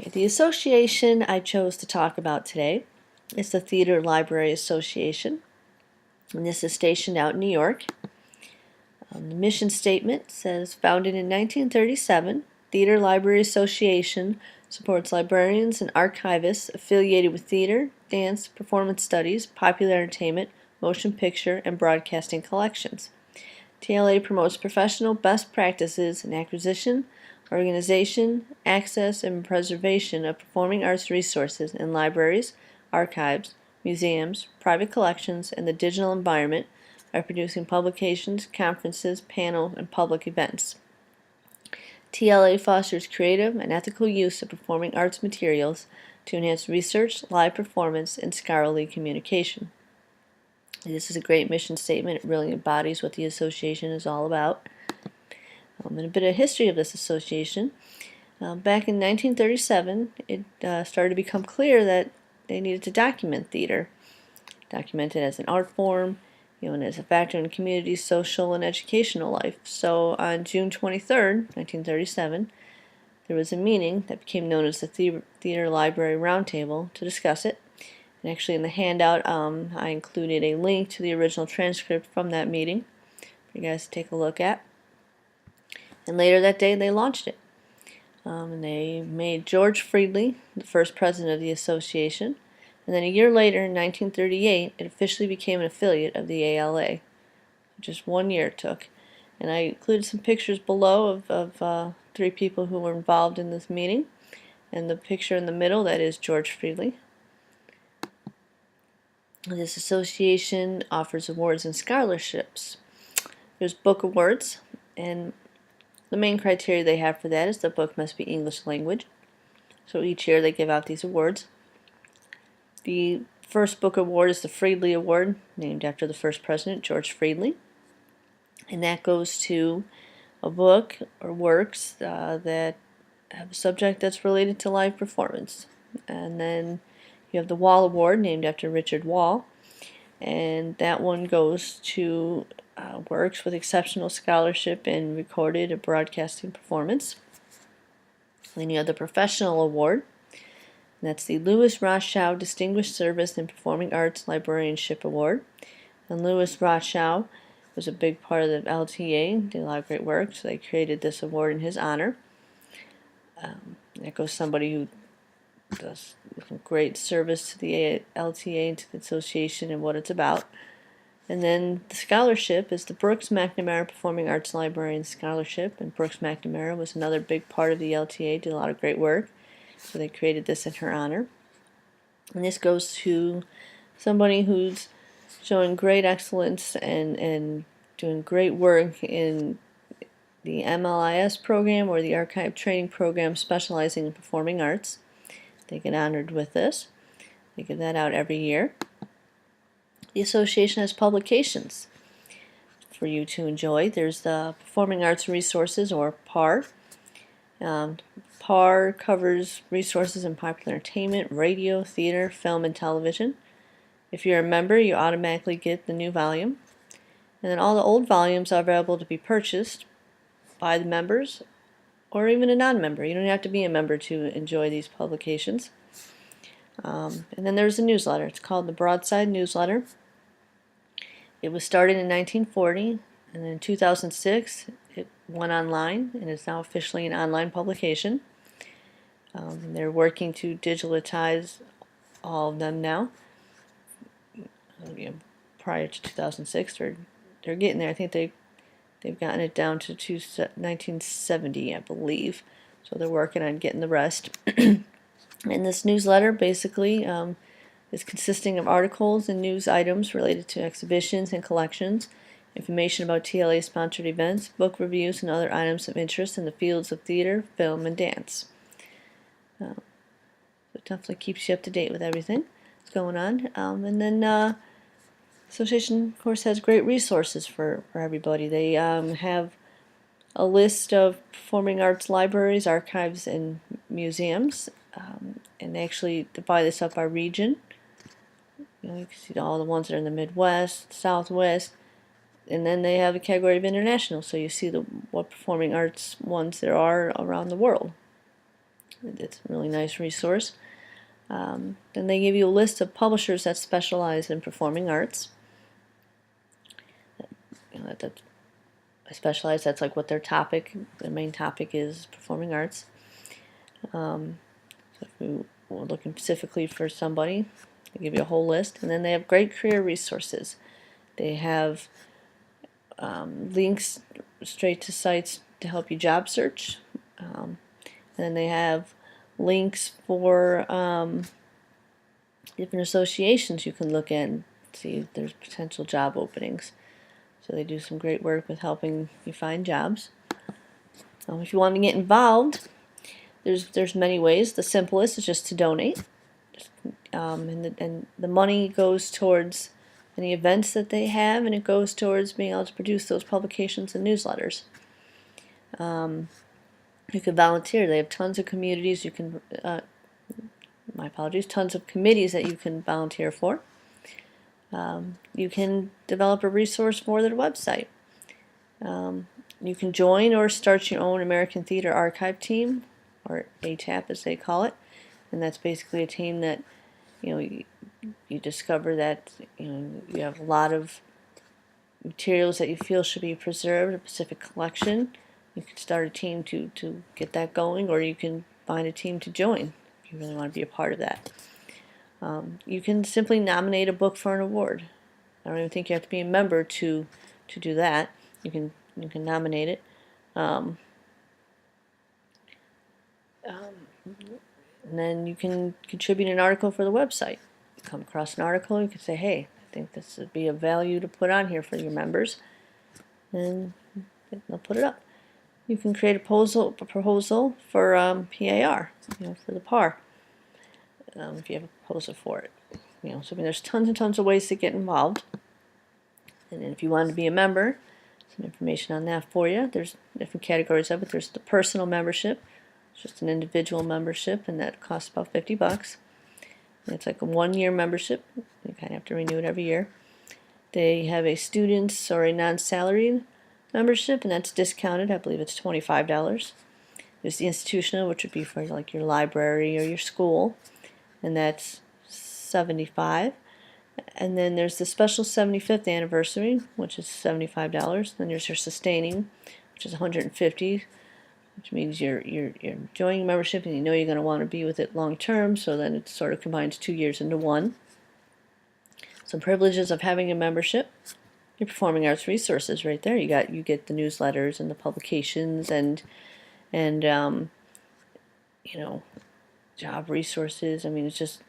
Okay, the association I chose to talk about today is the Theater Library Association, and this is stationed out in New York. The mission statement says, founded in 1937, Theater Library Association supports librarians and archivists affiliated with theater, dance, performance studies, popular entertainment, motion picture, and broadcasting collections. TLA promotes professional best practices in acquisition, organization, access, and preservation of performing arts resources in libraries, archives, museums, private collections, and the digital environment by producing publications, conferences, panels, and public events. TLA fosters creative and ethical use of performing arts materials to enhance research, live performance, and scholarly communication. This is a great mission statement. It really embodies what the association is all about. And a bit of history of this association. Back in 1937, it started to become clear that they needed to document theater. Document it as an art form, and as a factor in community's social and educational life. So on June 23rd, 1937, there was a meeting that became known as the Theater Library Roundtable to discuss it. And actually in the handout, I included a link to the original transcript from that meeting for you guys to take a look at. And later that day, they launched it. And they made George Friedley the first president of the association. And then a year later, in 1938, it officially became an affiliate of the ALA. Just 1 year it took. And I included some pictures below of 3 people who were involved in this meeting. And the picture in the middle, that is George Friedley. This association offers awards and scholarships. There's book awards, and the main criteria they have for that is the book must be English language. So each year they give out these awards. The first book award is the Friedley Award, named after the first president, George Friedley. And that goes to a book or works that have a subject that's related to live performance. And then you have the Wall Award, named after Richard Wall. And that one goes to works with exceptional scholarship in recorded or broadcasting performance. Then you have the Professional Award. And that's the Louis Rothschild Distinguished Service in Performing Arts Librarianship Award. And Louis Rothschild was a big part of the LTA, did a lot of great work, so they created this award in his honor. That goes to somebody who does great service to the LTA and to the association and what it's about. And then the scholarship is the Brooks McNamara Performing Arts Librarian Scholarship, and Brooks McNamara was another big part of the LTA, did a lot of great work, so they created this in her honor. And this goes to somebody who's showing great excellence and doing great work in the MLIS program or the Archive Training Program specializing in performing arts. They get honored with this. They give that out every year. The association has publications for you to enjoy. There's the Performing Arts Resources, or PAR. PAR covers resources in popular entertainment, radio, theater, film, and television. If you're a member, you automatically get the new volume. And then all the old volumes are available to be purchased by the members or even a non-member. You don't have to be a member to enjoy these publications. And then there's a newsletter. It's called the Broadside Newsletter. It was started in 1940, and then in 2006 it went online, and it's now officially an online publication. They're working to digitize all of them now. Prior to 2006, they're getting there. I think they've gotten it down to 1970, I believe. So they're working on getting the rest. And this newsletter basically is consisting of articles and news items related to exhibitions and collections, information about TLA-sponsored events, book reviews, and other items of interest in the fields of theater, film, and dance. So it definitely keeps you up to date with everything that's going on. And then Association, of course, has great resources for everybody. They have a list of performing arts libraries, archives, and museums, and they actually divide this up by region. You can see all the ones that are in the Midwest, Southwest, and then they have a category of international, so you see what performing arts ones there are around the world. It's a really nice resource. Then they give you a list of publishers that specialize in performing arts. That specialize, that's like what their main topic is, performing arts. So if you were looking specifically for somebody, they give you a whole list. And then they have great career resources. They have links straight to sites to help you job search. And then they have links for different associations you can look at and see if there's potential job openings. So they do some great work with helping you find jobs. If you want to get involved, there's many ways. The simplest is just to donate, and the money goes towards any events that they have, and it goes towards being able to produce those publications and newsletters. You can volunteer. They have tons of communities. Tons of committees that you can volunteer for. You can develop a resource for their website. You can join or start your own American Theater Archive team, or ATAP as they call it, and that's basically a team that you discover that you have a lot of materials that you feel should be preserved, a specific collection. You can start a team to get that going, or you can find a team to join if you really want to be a part of that. You can simply nominate a book for an award. I don't even think you have to be a member to do that. You can nominate it. And then you can contribute an article for the website. You come across an article, you can say, hey, I think this would be of value to put on here for your members, and they'll put it up. You can create a proposal for PAR, for the PAR, if you have a proposal for it. So there's tons and tons of ways to get involved. And then if you want to be a member, some information on that for you. There's different categories of it. There's the personal membership. It's just an individual membership, and that costs about $50. And it's like a 1-year membership. You kind of have to renew it every year. They have a students or a non-salaried membership, and that's discounted. I believe it's $25. There's the institutional, which would be for like your library or your school, and that's $75. And then there's the special 75th anniversary, which is $75. Then there's your sustaining, which is $150, which means you're enjoying membership and you're going to want to be with it long term. So then it sort of combines 2 years into one. Some privileges of having a membership: your performing arts resources right there. You get the newsletters and the publications and job resources. I mean, it's just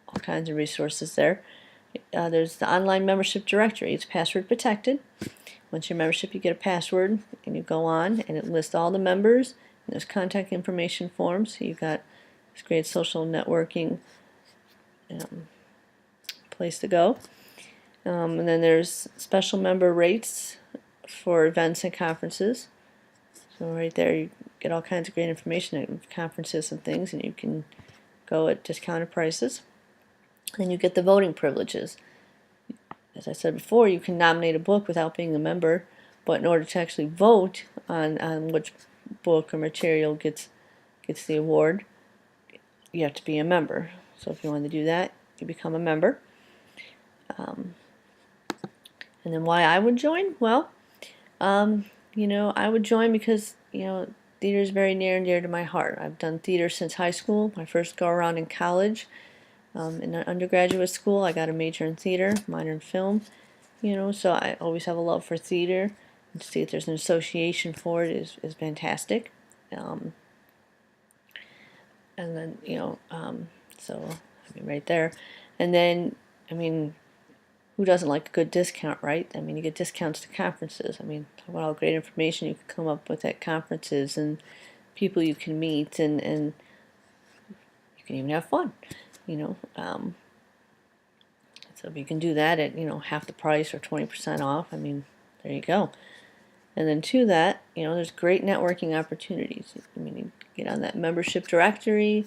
all kinds of resources there. There's the online membership directory. It's password protected. Once your membership, you get a password, and you go on, and it lists all the members. And there's contact information forms. So you've got this great social networking place to go. And then there's special member rates for events and conferences. So right there, you get all kinds of great information at conferences and things, and you can go at discounted prices. And you get the voting privileges. As I said before, you can nominate a book without being a member, but in order to actually vote on which book or material gets the award, you have to be a member. So if you want to do that, you become a member. And then why I would join? Well, I would join because theater is very near and dear to my heart. I've done theater since high school. My first go around in college. In undergraduate school, I got a major in theater, minor in film, so I always have a love for theater. And to see if there's an association for it is fantastic. And then, so, right there. And then, who doesn't like a good discount, right? You get discounts to conferences. Talk about all great information you can come up with at conferences and people you can meet, and you can even have fun. So if you can do that at half the price or 20% off, there you go. And then to that, there's great networking opportunities. You get on that membership directory,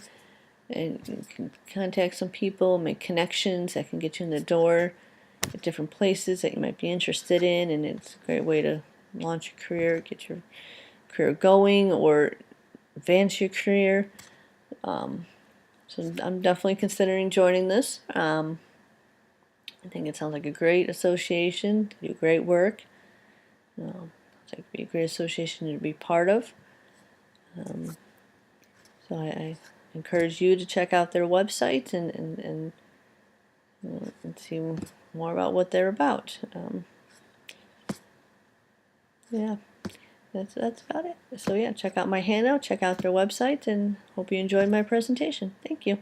and you can contact some people, make connections that can get you in the door at different places that you might be interested in, and it's a great way to launch your career, get your career going, or advance your career. So I'm definitely considering joining this. I think it sounds like a great association. They do great work. It's like it'd be a great association to be part of. So I encourage you to check out their website and see more about what they're about. Yeah, that's about it. So yeah, check out my handout, check out their website, and hope you enjoyed my presentation. Thank you.